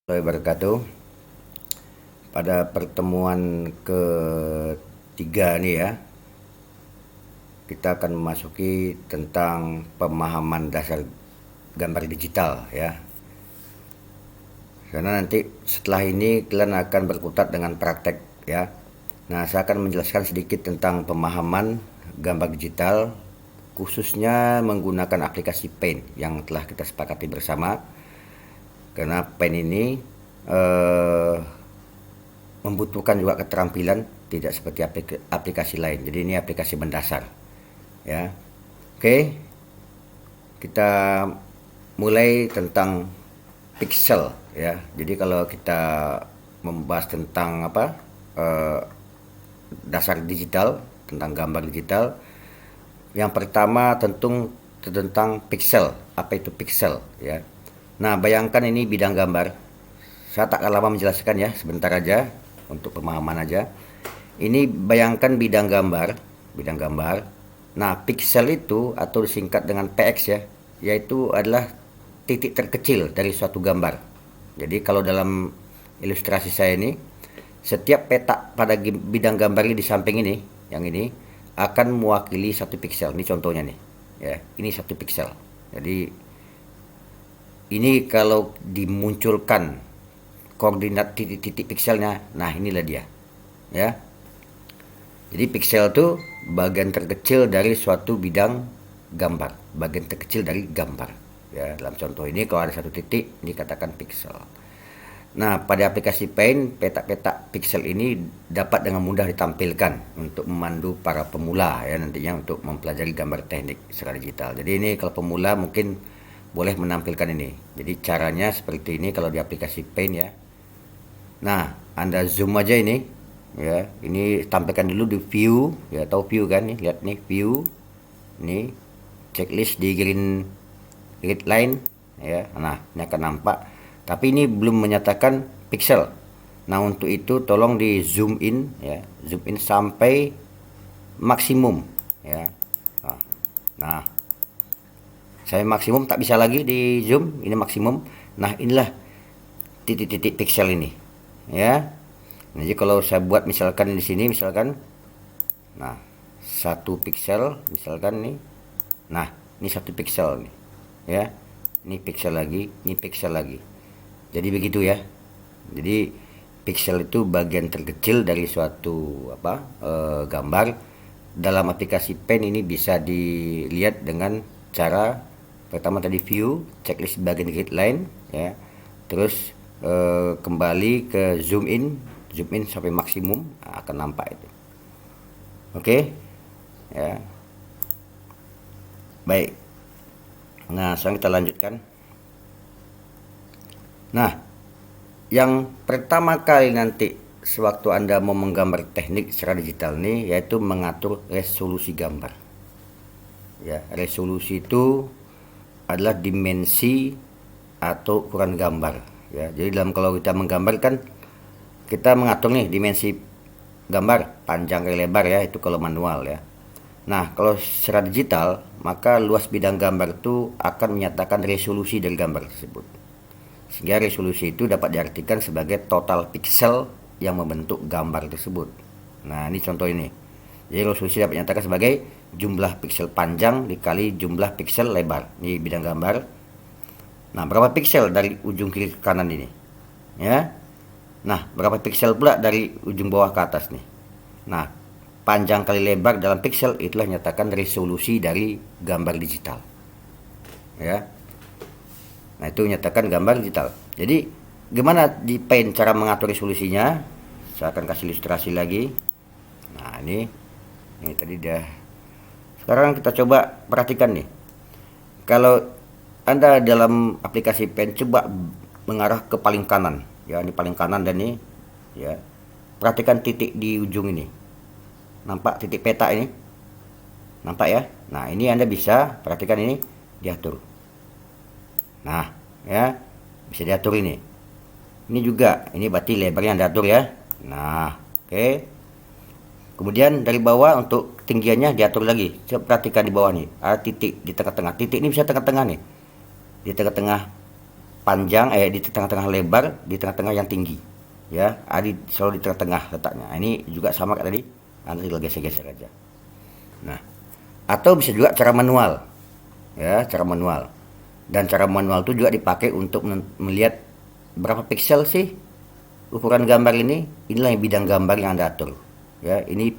Wabarakatuh. Pada pertemuan ketiga nih ya, kita akan memasuki tentang pemahaman dasar gambar digital ya. Karena nanti setelah ini kalian akan berkutat dengan praktek ya. Nah, saya akan menjelaskan sedikit tentang pemahaman gambar digital, khususnya menggunakan aplikasi Paint yang telah kita sepakati bersama. Karena Paint ini membutuhkan juga keterampilan, tidak seperti aplikasi lain. Jadi ini aplikasi mendasar ya. Oke, kita mulai tentang pixel ya. Jadi kalau kita membahas tentang dasar digital, tentang gambar digital, yang pertama tentu tentang pixel. Apa itu pixel ya? Nah, bayangkan ini bidang gambar. Saya tak akan lama menjelaskan ya, sebentar aja untuk pemahaman aja. Ini bayangkan bidang gambar. Nah, pixel itu atau disingkat dengan PX ya, yaitu adalah titik terkecil dari suatu gambar. Jadi kalau dalam ilustrasi saya ini, setiap petak pada bidang gambar ini di samping ini, yang ini akan mewakili satu pixel. Ini contohnya nih, ya. Ini satu pixel. Jadi ini kalau dimunculkan koordinat titik-titik pixelnya, nah inilah dia ya. Jadi pixel itu bagian terkecil dari suatu bidang gambar, bagian terkecil dari gambar ya. Dalam contoh ini kalau ada satu titik dikatakan pixel. Nah, pada aplikasi Paint, petak-petak pixel ini dapat dengan mudah ditampilkan untuk memandu para pemula ya, nantinya untuk mempelajari gambar teknik secara digital. Jadi ini kalau pemula mungkin boleh menampilkan ini. Jadi caranya seperti ini kalau di aplikasi Paint ya. Nah, Anda zoom aja ini ya. Ini tampilkan dulu di view ya, tahu view kan nih, lihat nih view. Ini checklist di grid line ya. Nah, ini akan nampak. Tapi ini belum menyatakan pixel. Nah, untuk itu tolong di zoom in ya, zoom in sampai maksimum ya. Nah, saya maksimum, tak bisa lagi di zoom, ini maksimum. Nah, inilah titik-titik pixel ini ya. Jadi kalau saya buat misalkan di sini misalkan, nah satu pixel misalkan nih, nah ini satu pixel nih ya, ini pixel lagi, ini pixel lagi. Jadi begitu ya. Jadi pixel itu bagian terkecil dari suatu gambar. Dalam aplikasi Paint ini bisa dilihat dengan cara pertama tadi view, checklist bagian grid line ya. Terus kembali ke zoom in sampai maksimum, akan nampak itu. Oke ya. Baik. Nah, sekarang kita lanjutkan. Nah, yang pertama kali nanti sewaktu Anda mau menggambar teknik secara digital nih, yaitu mengatur resolusi gambar. Ya, resolusi itu adalah dimensi atau ukuran gambar ya. Jadi kalau kita menggambarkan, kita mengatur nih dimensi gambar, panjang kali lebar ya, itu kalau manual ya. Nah, kalau secara digital, maka luas bidang gambar itu akan menyatakan resolusi dari gambar tersebut. Sehingga resolusi itu dapat diartikan sebagai total pixel yang membentuk gambar tersebut. Nah, ini contoh ini. Jadi resolusi dapat dinyatakan sebagai jumlah pixel panjang dikali jumlah pixel lebar. Ini bidang gambar. Nah, berapa pixel dari ujung kiri ke kanan ini? Ya. Nah, berapa pixel pula dari ujung bawah ke atas nih? Nah, panjang kali lebar dalam pixel itulah nyatakan resolusi dari gambar digital. Ya. Nah, itu nyatakan gambar digital. Jadi, gimana di Paint cara mengatur resolusinya? Saya akan kasih ilustrasi lagi. Nah, ini tadi dah. Sekarang kita coba perhatikan nih. Kalau Anda dalam aplikasi Paint coba mengarah ke paling kanan, ya, ini paling kanan dan ini, ya. Perhatikan titik di ujung ini. Nampak titik peta ini? Nampak ya? Nah, ini Anda bisa perhatikan ini diatur. Nah, ya, bisa diatur ini. Ini juga, ini berarti lebarnya Anda atur ya. Nah, oke. Kemudian dari bawah untuk ketinggiannya diatur lagi. Coba perhatikan di bawah nih, ada titik di tengah-tengah. Titik ini bisa tengah-tengah nih. Di tengah-tengah panjang, di tengah-tengah lebar, di tengah-tengah yang tinggi. Ya, selalu di tengah-tengah letaknya. Ini juga sama kayak tadi, Anda tinggal geser-geser aja. Nah, atau bisa juga cara manual. Ya, cara manual. Dan cara manual itu juga dipakai untuk melihat berapa piksel sih ukuran gambar ini. Inilah yang bidang gambar yang Anda atur. Ya, ini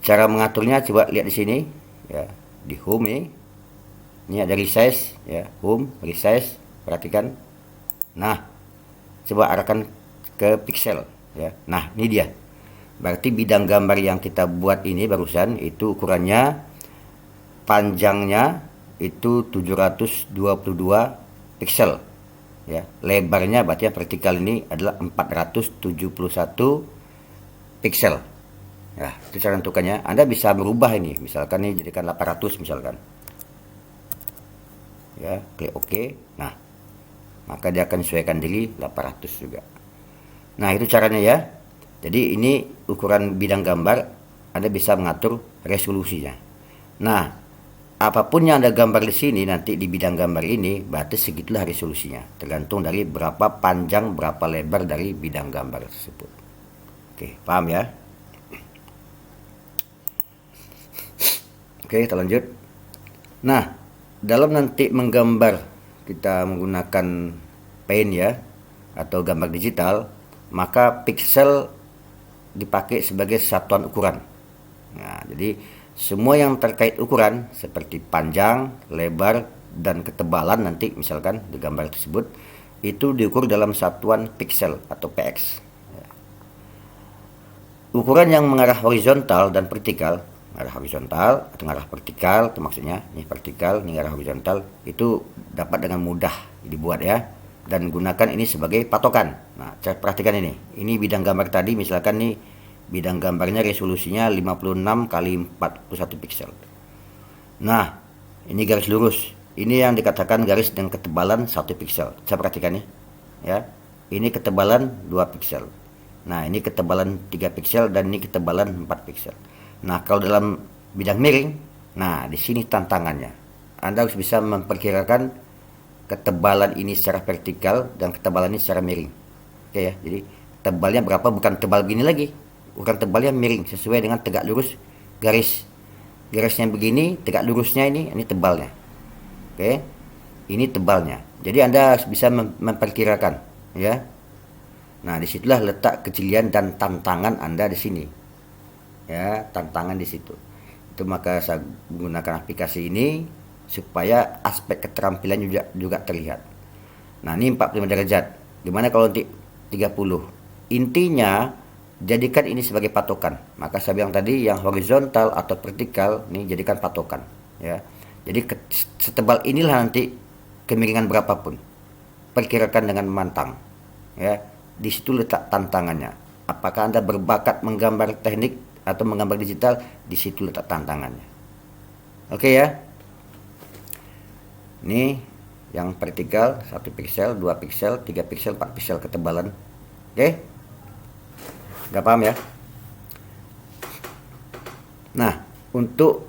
cara mengaturnya coba lihat di sini. Ya, di home ini. Ini ada resize, ya, home, resize, perhatikan. Nah, coba arahkan ke pixel, ya. Nah, ini dia. Berarti bidang gambar yang kita buat ini barusan itu ukurannya panjangnya itu 722 pixel, ya. Lebarnya berarti yang vertikal ini adalah 471 pixel. Ya, itu cara menentukannya. Anda bisa merubah ini, misalkan ini jadikan 800 misalkan. Ya, klik OK. Nah, maka dia akan sesuaikan diri 800 juga. Nah, itu caranya ya. Jadi ini ukuran bidang gambar, Anda bisa mengatur resolusinya. Nah, apapun yang Anda gambar di sini nanti di bidang gambar ini, berarti segitulah resolusinya. Tergantung dari berapa panjang, berapa lebar dari bidang gambar tersebut. Oke, paham ya? Oke, kita lanjut. Nah, dalam nanti menggambar kita menggunakan Paint ya, atau gambar digital, maka pixel dipakai sebagai satuan ukuran. Nah, jadi semua yang terkait ukuran seperti panjang, lebar, dan ketebalan nanti misalkan di gambar tersebut itu diukur dalam satuan pixel atau px. Ukuran yang mengarah horizontal dan vertikal, mengarah horizontal atau mengarah vertikal, itu maksudnya ini vertikal, ini mengarah horizontal, itu dapat dengan mudah dibuat ya, dan gunakan ini sebagai patokan. Nah, perhatikan ini bidang gambar tadi, misalkan nih bidang gambarnya resolusinya 56 kali 41 pixel. Nah, ini garis lurus, ini yang dikatakan garis dengan ketebalan 1 pixel. Saya perhatikan nih ya, ini ketebalan 2 pixel. Nah, ini ketebalan 3 pixel dan ini ketebalan 4 pixel. Nah, kalau dalam bidang miring, nah di sini tantangannya. Anda harus bisa memperkirakan ketebalan ini secara vertikal dan ketebalan ini secara miring. Oke ya, jadi tebalnya berapa, bukan tebal begini lagi. Bukan tebalnya miring sesuai dengan tegak lurus garisnya begini, tegak lurusnya ini tebalnya. Oke. Ini tebalnya. Jadi Anda harus bisa memperkirakan ya. Nah, disitulah letak kejelian dan tantangan Anda di sini. Ya, tantangan di situ. Itu maka saya menggunakan aplikasi ini supaya aspek keterampilan juga terlihat. Nah, ini 45 derajat. Gimana kalau nanti 30? Intinya jadikan ini sebagai patokan. Maka saya bilang tadi yang horizontal atau vertikal ini jadikan patokan, ya. Jadi setebal inilah nanti kemiringan berapapun. Perkirakan dengan matang. Ya. Di situ letak tantangannya. Apakah Anda berbakat menggambar teknik atau menggambar digital? Di situ letak tantangannya. Oke ya. Ini yang vertikal 1 pixel, 2 pixel, 3 pixel, 4 pixel ketebalan. Oke. Gak paham ya? Nah, untuk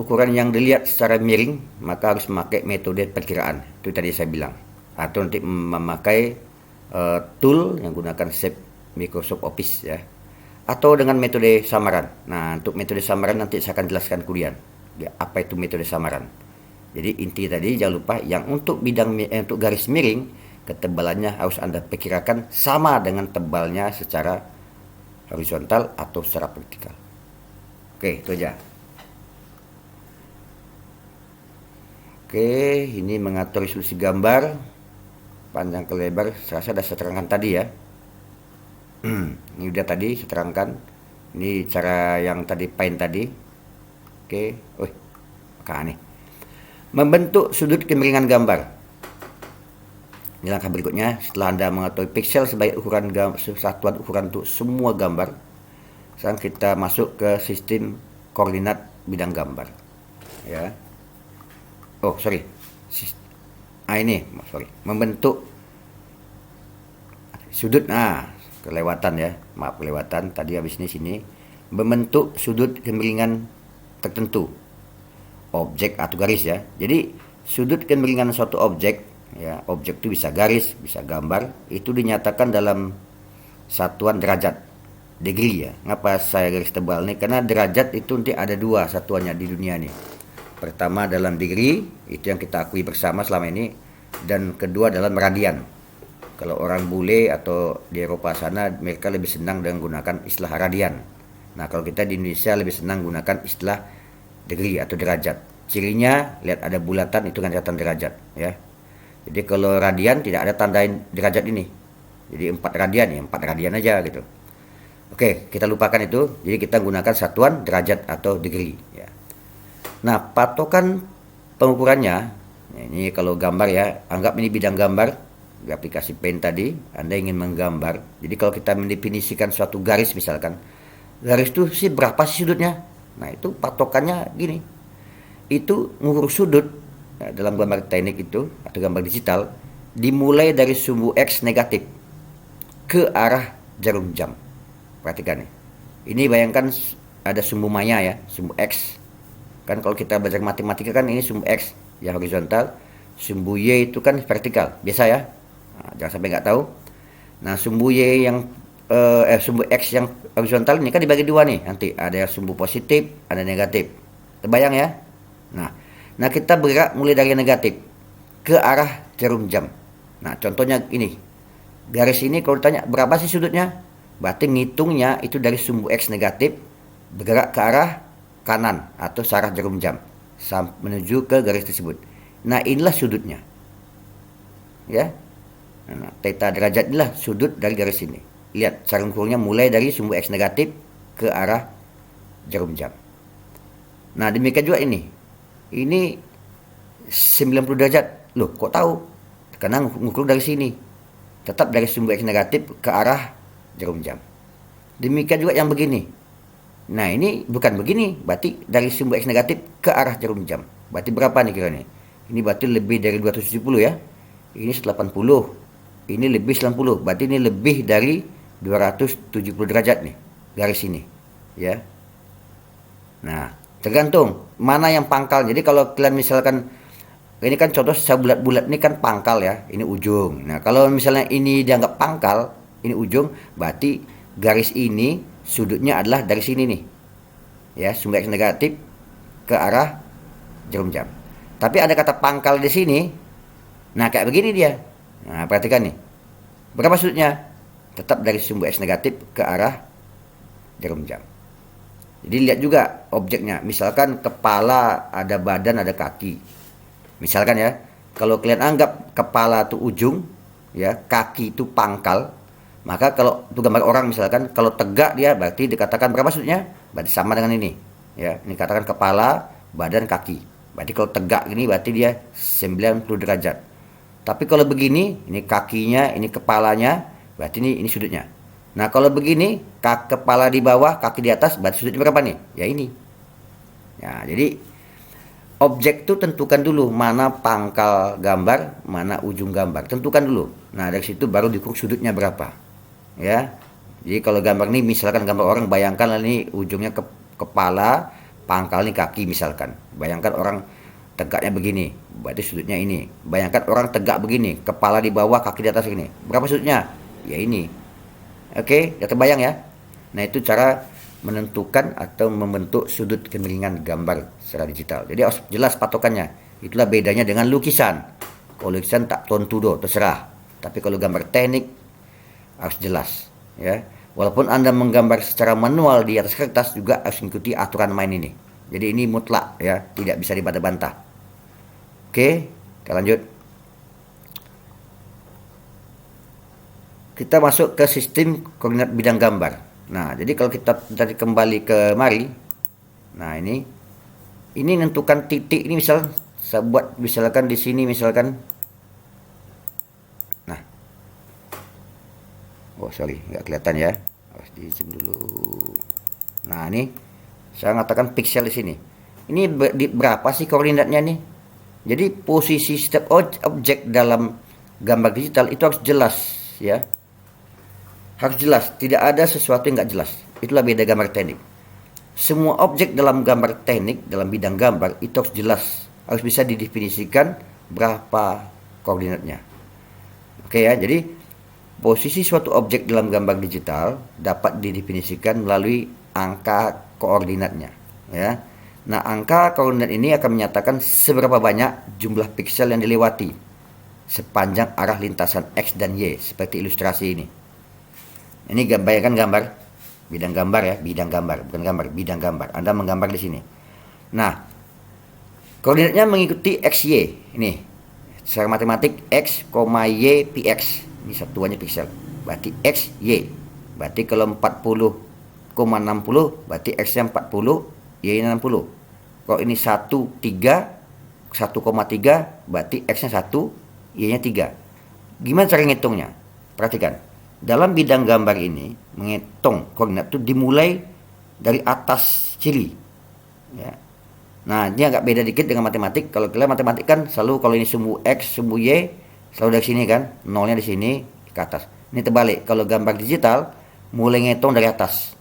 ukuran yang dilihat secara miring, maka harus memakai metode perkiraan. Itu tadi saya bilang. Atau nanti memakai tool yang gunakan shape Microsoft Office ya, atau dengan metode samaran. Nah, untuk metode samaran nanti saya akan jelaskan kemudian ya, apa itu metode samaran. Jadi inti tadi jangan lupa yang untuk untuk garis miring, ketebalannya harus Anda perkirakan sama dengan tebalnya secara horizontal atau secara vertikal. Oke, itu aja. Oke, ini mengatur resolusi gambar panjang ke lebar, saya sudah terangkan tadi ya. Ini udah tadi saya terangkan. Ini cara yang tadi Paint tadi. Oke, maka nih membentuk sudut kemiringan gambar. Ini langkah berikutnya. Setelah Anda mengetahui pixel sebagai satuan ukuran untuk semua gambar, sekarang kita masuk ke sistem koordinat bidang gambar. Ya. Membentuk sudut. Kelewatan ya, maaf kelewatan tadi habis ini sini. Membentuk sudut kemiringan tertentu, objek atau garis ya. Jadi sudut kemiringan suatu objek Ya, objek itu bisa garis, bisa gambar, itu dinyatakan dalam satuan derajat, degree ya. Ngapa saya garis tebal nih? Karena derajat itu nanti ada dua satuannya di dunia nih. Pertama dalam degree, itu yang kita akui bersama selama ini, dan kedua dalam radian. Kalau orang bule atau di Eropa sana, mereka lebih senang dengan gunakan istilah radian. Nah, kalau kita di Indonesia lebih senang gunakan istilah degree atau derajat. Cirinya, lihat ada bulatan, itu kan catatan derajat ya. Jadi kalau radian tidak ada tandain derajat ini. Jadi 4 radian ya, 4 radian aja gitu. Oke, kita lupakan itu. Jadi kita gunakan satuan derajat atau degree ya. Nah, patokan pengukurannya, ini kalau gambar ya, anggap ini bidang gambar di aplikasi Paint tadi, Anda ingin menggambar. Jadi kalau kita mendefinisikan suatu garis misalkan, garis itu sih berapa sih sudutnya? Nah, itu patokannya gini. Itu ngukur sudut ya, dalam gambar teknik itu atau gambar digital dimulai dari sumbu X negatif ke arah jarum jam. Perhatikan nih. Ini bayangkan ada sumbu maya ya, sumbu X. Kan kalau kita belajar matematika kan ini sumbu X yang horizontal, sumbu Y itu kan vertikal, biasa ya. Nah, jangan sampai nggak tahu. Nah, sumbu Y yang sumbu X yang horizontal ini kan dibagi dua nih. Nanti ada sumbu positif, ada negatif. Terbayang ya? Nah, kita bergerak mulai dari negatif ke arah jarum jam. Nah, contohnya ini. Garis ini kalau ditanya berapa sih sudutnya? Berarti ngitungnya itu dari sumbu X negatif bergerak ke arah kanan atau searah jarum jam menuju ke garis tersebut. Nah, inilah sudutnya. Ya. Nah, theta derajat inilah sudut dari garis ini. Lihat, cara ukurnya mulai dari sumbu X negatif ke arah jarum jam. Nah, demikian juga ini. Ini 90 derajat. Loh, kok tahu? Karena ngukur dari sini. Tetap dari sumbu X negatif ke arah jarum jam. Demikian juga yang begini. Nah, ini bukan begini. Berarti dari sumbu X negatif ke arah jarum jam. Berarti berapa nih kira-kira? Ini berarti lebih dari 270 ya. Ini 180. Ini lebih 90. Berarti ini lebih dari 270 derajat nih. Garis ini. Ya. Nah, tergantung mana yang pangkal. Jadi kalau kalian misalkan ini kan contoh bulat-bulat ini kan pangkal ya, ini ujung. Nah, kalau misalnya ini dianggap pangkal, ini ujung, berarti garis ini sudutnya adalah dari sini nih. Ya, sumbu X negatif ke arah jarum jam. Tapi ada kata pangkal di sini. Nah, kayak begini dia. Nah, perhatikan nih. Berapa sudutnya? Tetap dari sumbu X negatif ke arah jarum jam. Jadi lihat juga objeknya. Misalkan kepala, ada badan, ada kaki. Misalkan ya, kalau kalian anggap kepala itu ujung, ya, kaki itu pangkal, maka kalau itu gambar orang misalkan, kalau tegak dia berarti dikatakan berapa sudutnya? Berarti sama dengan ini. Ya, ini katakan kepala, badan, kaki. Berarti kalau tegak ini berarti dia 90 derajat. Tapi kalau begini, ini kakinya, ini kepalanya, berarti ini sudutnya. Nah, kalau begini, kepala di bawah, kaki di atas, berarti sudutnya berapa nih? Ya ini. Ya, jadi objek itu tentukan dulu mana pangkal gambar, mana ujung gambar. Tentukan dulu. Nah, dari situ baru diukur sudutnya berapa. Ya. Jadi kalau gambar ini misalkan gambar orang, bayangkan ini ujungnya kepala, pangkal ini kaki misalkan. Bayangkan orang tegaknya begini, berarti sudutnya ini. Bayangkan orang tegak begini, kepala di bawah, kaki di atas ini. Berapa sudutnya? Ya ini. Oke, ya terbayang ya. Nah, itu cara menentukan atau membentuk sudut kemiringan gambar secara digital. Jadi harus jelas patokannya. Itulah bedanya dengan lukisan. Kalau lukisan tak tontudo, terserah. Tapi kalau gambar teknik harus jelas, ya. Walaupun Anda menggambar secara manual di atas kertas juga harus mengikuti aturan main ini. Jadi ini mutlak ya, tidak bisa dibantah-bantah. Oke, kita lanjut. Kita masuk ke sistem koordinat bidang gambar. Nah, jadi kalau kita tadi kembali ke mari. Nah, ini menentukan titik ini misal saya buat misalkan di sini misalkan. Nah. Oh, sorry, nggak kelihatan ya. Harus di zoom dulu. Nah, ini saya mengatakan pixel di sini. Ini berapa sih koordinatnya nih? Jadi posisi setiap objek dalam gambar digital itu harus jelas ya. Harus jelas, tidak ada sesuatu yang nggak jelas. Itulah beda gambar teknik. Semua objek dalam gambar teknik, dalam bidang gambar, itu harus jelas. Harus bisa didefinisikan berapa koordinatnya. Oke ya, jadi posisi suatu objek dalam gambar digital dapat didefinisikan melalui angka koordinatnya, ya. Nah, angka koordinat ini akan menyatakan seberapa banyak jumlah piksel yang dilewati sepanjang arah lintasan X dan Y, seperti ilustrasi ini. Ini bayangkan gambar, bidang gambar ya, bidang gambar, bukan gambar, bidang gambar. Anda menggambar di sini. Nah, koordinatnya mengikuti X, Y. Ini, secara matematik X, Y, PX. Ini satuannya piksel. Berarti X, Y. Berarti kalau 40,60 berarti X-nya 40, Y-nya 60. Kalau ini 1,3 berarti X-nya 1, Y-nya 3. Gimana cara ngitungnya? Perhatikan. Dalam bidang gambar ini, menghitung koordinat itu dimulai dari atas kiri. Ya. Nah, ini agak beda dikit dengan matematik. Kalau kalian matematik kan selalu kalau ini sumbu X, sumbu Y, selalu dari sini kan, nolnya di sini ke atas. Ini terbalik. Kalau gambar digital mulai ngitung dari atas.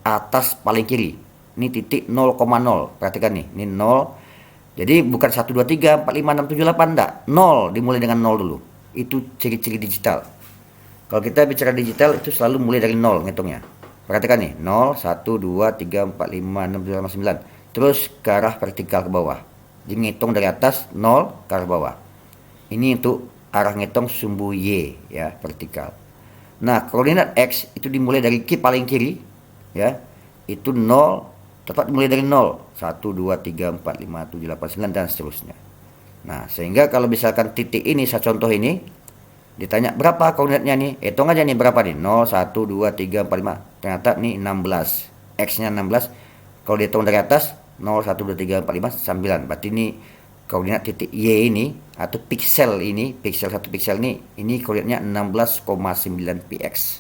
Atas paling kiri. Ini titik 0,0. Perhatikan nih, ini 0. Jadi bukan 1 2 3 4 5 6 7 8 enggak. 0 dimulai dengan 0 dulu. Itu ciri-ciri digital. Kalau kita bicara digital itu selalu mulai dari 0 ngitungnya. Perhatikan nih, 0 1 2 3 4 5 6 7 8 9. Terus ke arah vertikal ke bawah. Jadi ngitung dari atas 0 ke arah bawah. Ini untuk arah ngitung sumbu Y ya, vertikal. Nah, koordinat X itu dimulai dari paling kiri ya. Itu 0, tetap dimulai dari 0. 1 2 3 4 5 7 8 9 dan seterusnya. Nah, sehingga kalau misalkan titik ini saya contoh ini ditanya berapa koordinatnya nih? Hitung aja nih berapa nih? 0 1 2 3 4 5. Ternyata nih 16. X-nya 16. Kalau dihitung dari atas 0 1 2 3 4 5 9. Berarti ini koordinat titik Y ini atau piksel ini, piksel 1 piksel ini koordinatnya 16,9 px.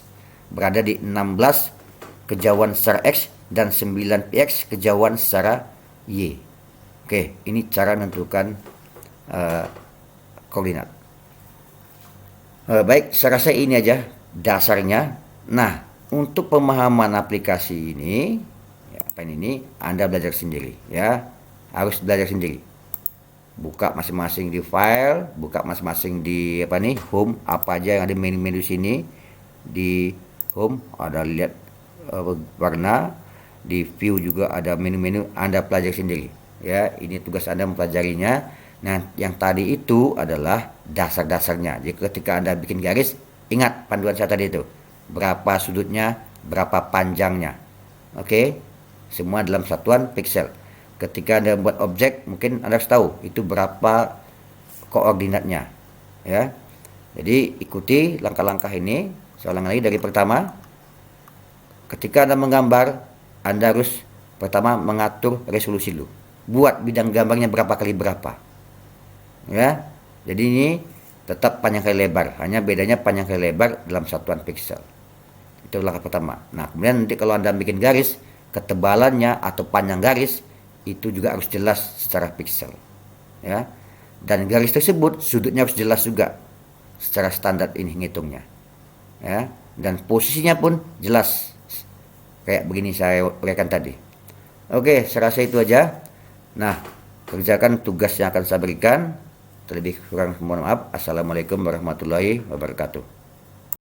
Berada di 16 kejauhan secara X dan 9 px kejauhan secara Y. Oke, ini cara menentukan koordinat. Baik, saya rasa ini aja dasarnya. Nah, untuk pemahaman aplikasi ini, ya, ini Anda belajar sendiri ya, harus belajar sendiri. Buka masing-masing di file, buka masing-masing di home, apa aja yang ada menu-menu sini. Di home ada lihat warna, di view juga ada menu-menu, Anda pelajari sendiri ya. Ini tugas Anda mempelajarinya. Nah, yang tadi itu adalah dasar-dasarnya. Jadi ketika Anda bikin garis, ingat panduan saya tadi itu. Berapa sudutnya, berapa panjangnya. Oke? Semua dalam satuan piksel. Ketika Anda buat objek, mungkin Anda harus tahu itu berapa koordinatnya. Ya. Jadi ikuti langkah-langkah ini. Saya ulang lagi dari pertama. Ketika Anda menggambar, Anda harus pertama mengatur resolusi dulu. Buat bidang gambarnya berapa kali berapa. Ya. Jadi ini tetap panjang kali lebar. Hanya bedanya panjang kali lebar dalam satuan piksel. Itu langkah pertama. Nah, kemudian nanti kalau Anda bikin garis, ketebalannya atau panjang garis itu juga harus jelas secara piksel ya, dan garis tersebut sudutnya harus jelas juga secara standar ini ngitungnya ya, dan posisinya pun jelas kayak begini saya uraikan tadi. Oke, saya rasa itu aja. Nah, kerjakan tugas yang akan saya berikan. Terlebih kurang mohon maaf. Assalamualaikum warahmatullahi wabarakatuh.